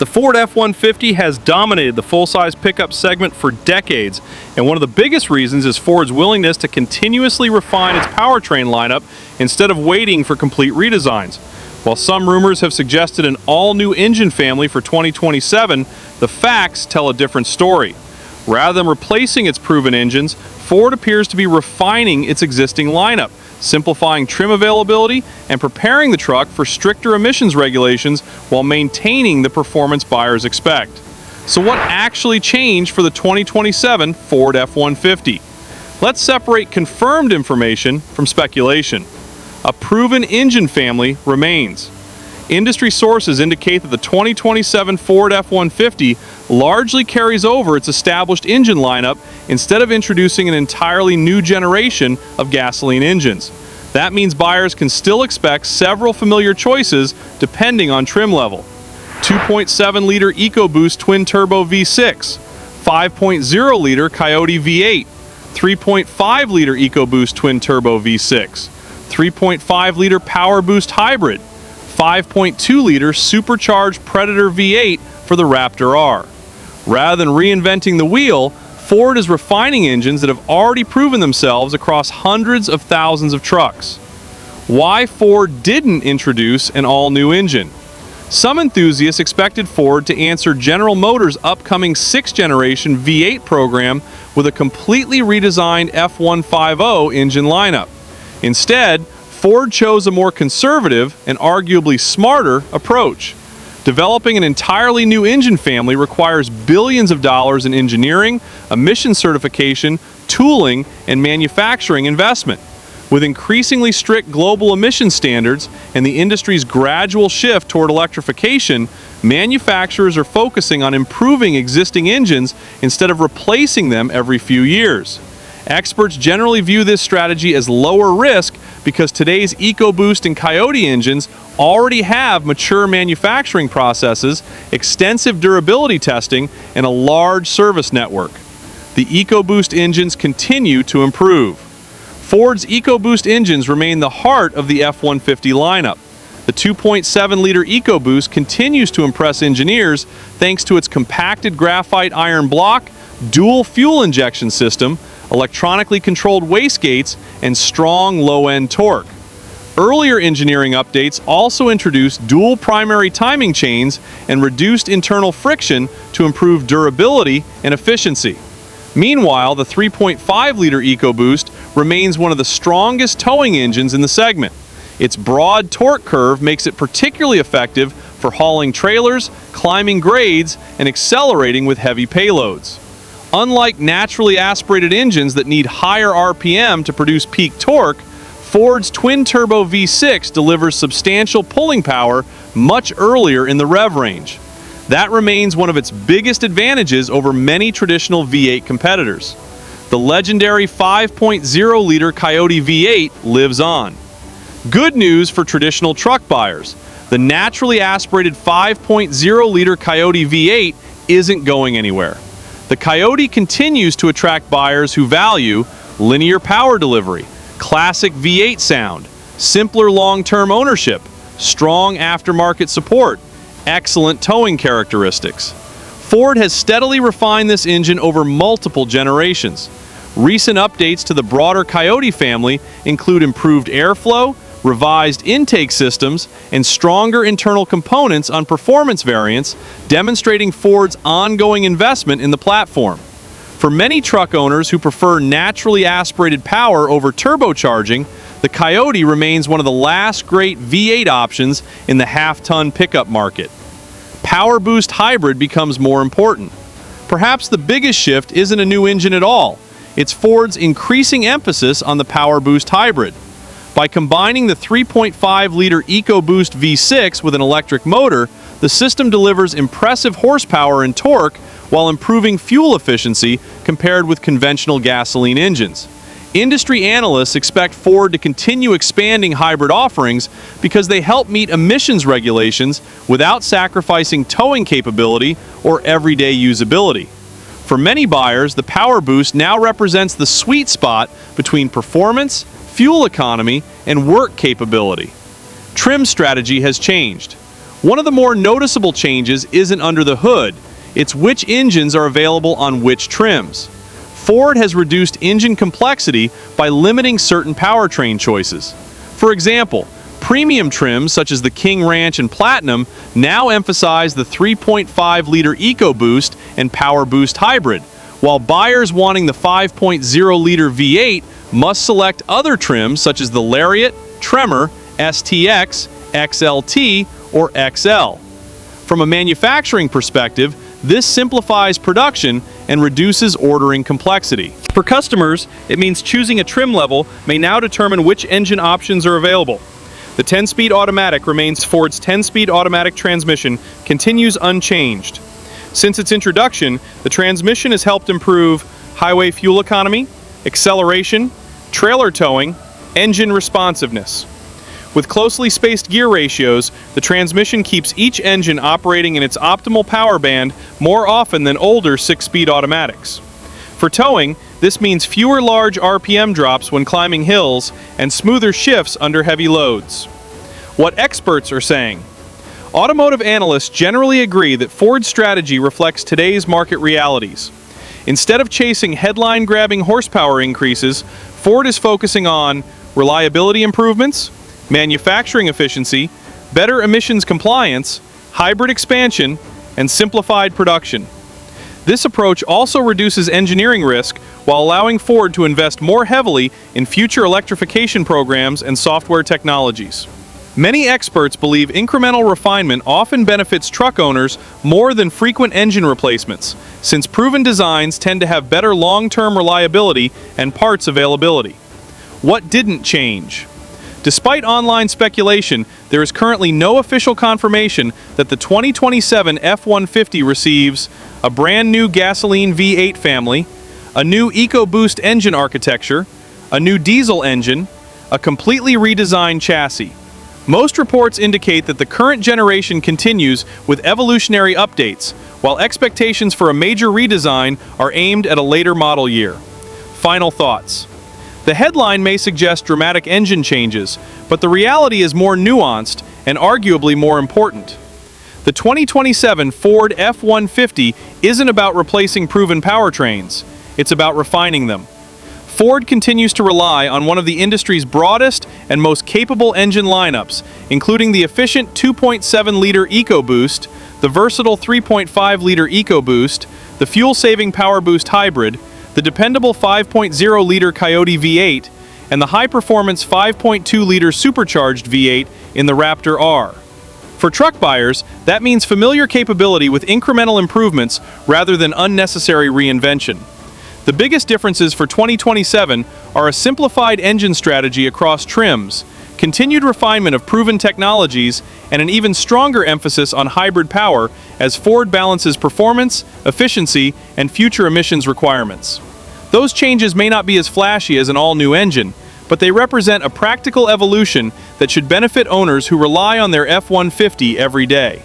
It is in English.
The Ford F-150 has dominated the full-size pickup segment for decades, and one of the biggest reasons is Ford's willingness to continuously refine its powertrain lineup instead of waiting for complete redesigns. While some rumors have suggested an all-new engine family for 2027, the facts tell a different story. Rather than replacing its proven engines, Ford appears to be refining its existing lineup, simplifying trim availability and preparing the truck for stricter emissions regulations while maintaining the performance buyers expect. So what actually changed for the 2027 Ford F-150? Let's separate confirmed information from speculation. A proven engine family remains. Industry sources indicate that the 2027 Ford F-150 largely carries over its established engine lineup instead of introducing an entirely new generation of gasoline engines. That means buyers can still expect several familiar choices depending on trim level. 2.7-liter EcoBoost twin-turbo V6, 5.0-liter Coyote V8, 3.5-liter EcoBoost twin-turbo V6, 3.5-liter PowerBoost hybrid, 5.2-liter supercharged Predator V8 for the Raptor R. Rather than reinventing the wheel, Ford is refining engines that have already proven themselves across hundreds of thousands of trucks. Why Ford didn't introduce an all-new engine? Some enthusiasts expected Ford to answer General Motors' upcoming 6th generation V8 program with a completely redesigned F-150 engine lineup. Instead, Ford chose a more conservative and arguably smarter approach. Developing an entirely new engine family requires billions of dollars in engineering, emission certification, tooling, and manufacturing investment. With increasingly strict global emission standards and the industry's gradual shift toward electrification, manufacturers are focusing on improving existing engines instead of replacing them every few years. Experts generally view this strategy as lower risk because today's EcoBoost and Coyote engines already have mature manufacturing processes, extensive durability testing, and a large service network. The EcoBoost engines continue to improve. Ford's EcoBoost engines remain the heart of the F-150 lineup. The 2.7-liter EcoBoost continues to impress engineers thanks to its compacted graphite iron block, dual fuel injection system, electronically controlled wastegates, and strong low-end torque. Earlier engineering updates also introduced dual primary timing chains and reduced internal friction to improve durability and efficiency. Meanwhile, the 3.5-liter EcoBoost remains one of the strongest towing engines in the segment. Its broad torque curve makes it particularly effective for hauling trailers, climbing grades, and accelerating with heavy payloads. Unlike naturally aspirated engines that need higher RPM to produce peak torque, Ford's twin-turbo V6 delivers substantial pulling power much earlier in the rev range. That remains one of its biggest advantages over many traditional V8 competitors. The legendary 5.0-liter Coyote V8 lives on. Good news for traditional truck buyers. The naturally aspirated 5.0-liter Coyote V8 isn't going anywhere. The Coyote continues to attract buyers who value linear power delivery, classic V8 sound, simpler long-term ownership, strong aftermarket support, excellent towing characteristics. Ford has steadily refined this engine over multiple generations. Recent updates to the broader Coyote family include improved airflow, revised intake systems, and stronger internal components on performance variants, demonstrating Ford's ongoing investment in the platform. For many truck owners who prefer naturally aspirated power over turbocharging, the Coyote remains one of the last great V8 options in the half-ton pickup market. PowerBoost hybrid becomes more important. Perhaps the biggest shift isn't a new engine at all. It's Ford's increasing emphasis on the PowerBoost hybrid. By combining the 3.5-liter EcoBoost V6 with an electric motor, the system delivers impressive horsepower and torque while improving fuel efficiency compared with conventional gasoline engines. Industry analysts expect Ford to continue expanding hybrid offerings because they help meet emissions regulations without sacrificing towing capability or everyday usability. For many buyers, the PowerBoost now represents the sweet spot between performance, fuel economy, and work capability. Trim strategy has changed. One of the more noticeable changes isn't under the hood, it's which engines are available on which trims. Ford has reduced engine complexity by limiting certain powertrain choices. For example, premium trims such as the King Ranch and Platinum now emphasize the 3.5-liter EcoBoost and PowerBoost hybrid, while buyers wanting the 5.0-liter V8 must select other trims such as the Lariat, Tremor, STX, XLT, or XL. From a manufacturing perspective, this simplifies production and reduces ordering complexity. For customers, it means choosing a trim level may now determine which engine options are available. The 10-speed automatic remains. Ford's 10-speed automatic transmission continues unchanged. Since its introduction, the transmission has helped improve highway fuel economy, acceleration, trailer towing, engine responsiveness. With closely spaced gear ratios, the transmission keeps each engine operating in its optimal power band more often than older 6-speed automatics. For towing, this means fewer large RPM drops when climbing hills and smoother shifts under heavy loads. What experts are saying. Automotive analysts generally agree that Ford's strategy reflects today's market realities. Instead of chasing headline-grabbing horsepower increases, Ford is focusing on reliability improvements, manufacturing efficiency, better emissions compliance, hybrid expansion, and simplified production. This approach also reduces engineering risk while allowing Ford to invest more heavily in future electrification programs and software technologies. Many experts believe incremental refinement often benefits truck owners more than frequent engine replacements, since proven designs tend to have better long-term reliability and parts availability. What didn't change? Despite online speculation, there is currently no official confirmation that the 2027 F-150 receives a brand new gasoline V8 family, a new EcoBoost engine architecture, a new diesel engine, a completely redesigned chassis. Most reports indicate that the current generation continues with evolutionary updates, while expectations for a major redesign are aimed at a later model year. Final thoughts. The headline may suggest dramatic engine changes, but the reality is more nuanced and arguably more important. The 2027 Ford F-150 isn't about replacing proven powertrains, it's about refining them. Ford continues to rely on one of the industry's broadest and most capable engine lineups, including the efficient 2.7-liter EcoBoost, the versatile 3.5-liter EcoBoost, the fuel-saving PowerBoost hybrid, the dependable 5.0-liter Coyote V8, and the high-performance 5.2-liter supercharged V8 in the Raptor R. For truck buyers, that means familiar capability with incremental improvements rather than unnecessary reinvention. The biggest differences for 2027 are a simplified engine strategy across trims, continued refinement of proven technologies, and an even stronger emphasis on hybrid power as Ford balances performance, efficiency, and future emissions requirements. Those changes may not be as flashy as an all-new engine, but they represent a practical evolution that should benefit owners who rely on their F-150 every day.